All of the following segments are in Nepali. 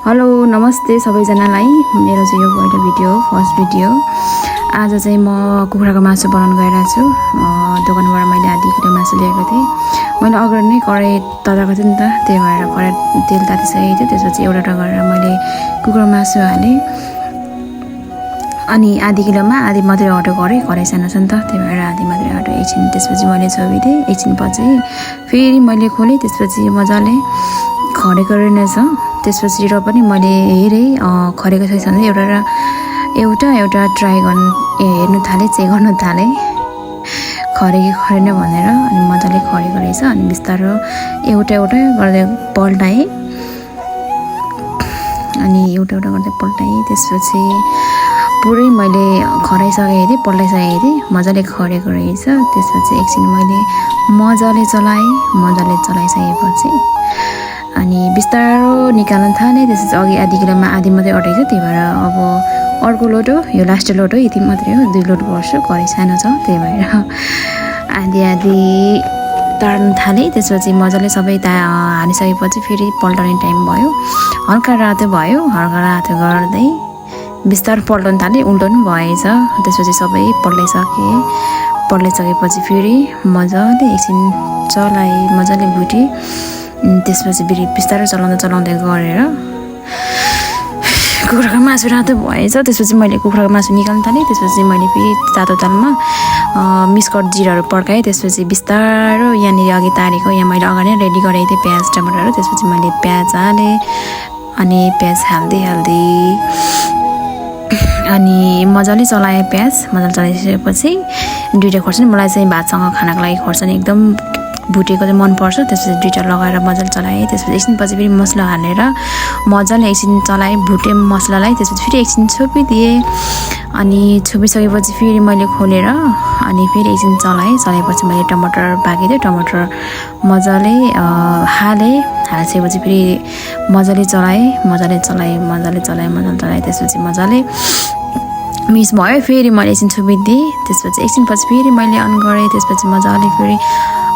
हेलो नमस्ते सबैजनालाई। मेरो चाहिँ यो पहिलो भिडियो फर्स्ट भिडियो। आज चाहिँ म कुखुराको मासु बनाउन गइरहेको छु। दोकानबाट मैले आधी किलो मासु ल्याएको थिएँ। मैले अगाडि नै कराई तताएको थिएँ नि त, त्यही भएर कराई तेल तातिसकेको थियो। त्यसपछि एउटा गरेर मैले कुखुरा मासु हालेँ। अनि आधी किलोमा आधी मात्रै अटो गरेँ, कराई सानो छ नि त, त्यही भएर आधी मात्रै अटो। एकछिन त्यसपछि मैले छोपिदिएँ। एकछिन पछि फेरि मैले खोलेँ। त्यसपछि मजाले खरेको रहेछ। त्यसपछि र पनि मैले हेरेँ खरेको छैछ भने एउटा ट्राई हेर्नु थालेँ, चेक गर्नु थालेँ खरे कि खरेन भनेर। अनि मजाले खरेको रहेछ। अनि बिस्तारो एउटा गर्दै पल्टाएँ। अनि एउटा गर्दै पल्टाएँ। त्यसपछि पुरै मैले खराइसकेको थिएँ, पल्टाइसकेको थिएँ, मजाले खरेको रहेछ। त्यसपछि एकछिन मैले मजाले चलाइसकेपछि अनि बिस्तारो निकाल्न थालेँ। त्यसपछि अघि आधी किलोमा आधी मात्रै अटेको थियो, त्यही भएर अब अर्को लोटो, यो लास्ट लोटो यति मात्रै हो, 2 लोट गर्छु। कराई सानो छ त्यही भएर आधी तार्न थालेँ। त्यसपछि मजाले सबै हालिसकेपछि फेरि पल्टाउने टाइम भयो। हल्का रातो भयो, हल्का रातो गर्दै बिस्तारो पल्टाउन थालेँ। उल्टाउनु भएछ। त्यसपछि सबै पल्टाइसकेपछि फेरि मजाले एकछिन चलाएँ, मजाले भुटेँ। त्यसपछि फेरि बिस्तारो चलाउँदै गरेर कुखुराको मासु रातो भएछ। त्यसपछि मैले कुखुराको मासु निकाल्न थालेँ। त्यसपछि मैले फेरि तातो तालमा मिस्कट जिराहरू पड्काएँ। त्यसपछि बिस्तारो यहाँनिर अघि तारेको, यहाँ मैले अगाडि नै रेडी गरेको थिएँ प्याज टमाटरहरू। त्यसपछि मैले प्याज हालेँ। अनि प्याज हाल्दै अनि मजाले चलाएँ। प्याज मजाले चलाइसकेपछि 2टा खोर्सानी, मलाई चाहिँ भातसँग खानाको लागि खोर्सानी एकदम भुटेको चाहिँ मनपर्छ। त्यसपछि 2टा लगाएर मजाले चलाएँ। त्यसपछि एकछिन पछि फेरि मसला हालेर मजाले एकछिन चलाएँ, भुटेँ मसलालाई। त्यसपछि फेरि एकछिन छोपिदिएँ। अनि छोपिसकेपछि फेरि मैले खोलेर अनि फेरि एकछिन चलाएपछि मैले टमाटर पाकिदिएँ। टमाटर मजाले हालिसकेपछि फेरि मजाले चलाएँ। त्यसपछि मजाले मिक्स भयो। फेरि मैले एकछिन छोपिदिएँ। त्यसपछि एकछिन पछि फेरि मैले अन गरेँ। त्यसपछि मजाले फेरि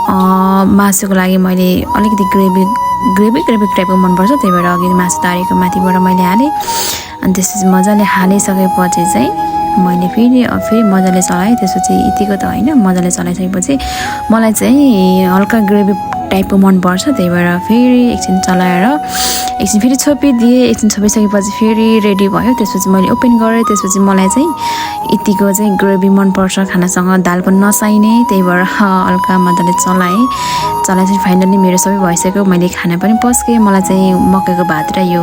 मासुको लागि मैले अलिकति ग्रेभी टाइपको मनपर्छ, त्यही भएर अघि मासु तारेको माथिबाट मैले हालेँ। अनि त्यसपछि मजाले हालिसकेपछि चाहिँ मैले फेरि मजाले चलाएँ। त्यसपछि यतिको त होइन, मजाले चलाइसकेपछि मलाई चाहिँ हल्का ग्रेभी टाइपको मनपर्छ, त्यही भएर फेरि एकछिन चलाएर एकछिन फेरि छोपिदिएँ। एकछिन छोपिसकेपछि फेरि रेडी भयो। त्यसपछि मैले ओपन गरेँ। त्यसपछि मलाई चाहिँ यतिको चाहिँ ग्रेभी मनपर्छ, खानासँग दाल पनि नसाइने, त्यही भएर हल्का मजाले चलाएपछि फाइनली मेरो सबै भइसक्यो। मैले खाना पनि पस्केँ। मलाई चाहिँ मकैको भात र यो